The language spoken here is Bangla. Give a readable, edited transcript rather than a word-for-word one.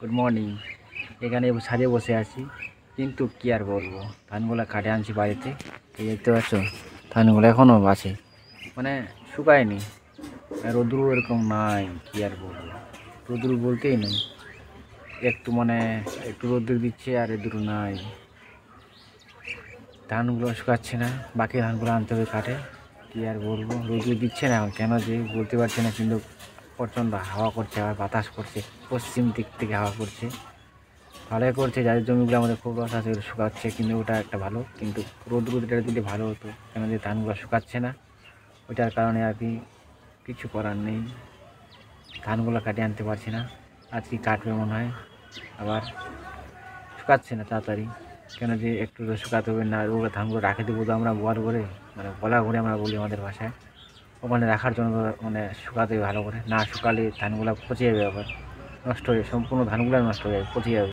Good morning. এখানে ছাদে বসে আছি, কিন্তু কি আর বলবো, ধানগুলো কাটে আনছি বাড়িতে। এই দেখতে পাচ্ছ, ধানগুলো এখনও আছে, মানে শুকায়নি। আর রোদ্রু এরকম নাই, কি আর বলবো, রোদ্রু বলতেই নেই। একটু মানে একটু রোদ্দুর দিচ্ছে আর রোদ্রু নাই। ধানগুলো শুকাচ্ছে না, বাকি ধানগুলো আনতে হবে কাটে। কি আর বলবো, রোদ্রু দিচ্ছে না কেন যে বলতে পারছি না, কিন্তু প্রচণ্ড হাওয়া করছে, আবার বাতাস করছে, পশ্চিম দিক থেকে হাওয়া করছে। ভালোই করছে, যাদের জমিগুলো আমাদের খুব লস আছে, ওটা শুকাচ্ছে, কিন্তু ওটা একটা ভালো। কিন্তু রোদ্রুটা দিলে ভালো হতো, কেন যে ধানগুলো শুকাচ্ছে না, ওইটার কারণে আর কি কিছু করার নেই। ধানগুলো কাটিয়ে আনতে পারছি না, আজকে কাটবে মনে হয়। আবার শুকাচ্ছে না তাড়াতাড়ি, কেন যে একটু তো শুকাতে হবে না। ওগুলো ধানগুলো রাখে দেবো তো আমরা গোয়াল করে, মানে গলা ঘুরে আমরা বলি আমাদের ভাষায়। ওখানে রাখার জন্য মানে শুকাতে হবে ভালো করে, না শুকালে ধানগুলো পচে যাবে, আবার নষ্ট হয়ে সম্পূর্ণ ধানগুলো নষ্ট হয়ে যাবে, পচে যাবে।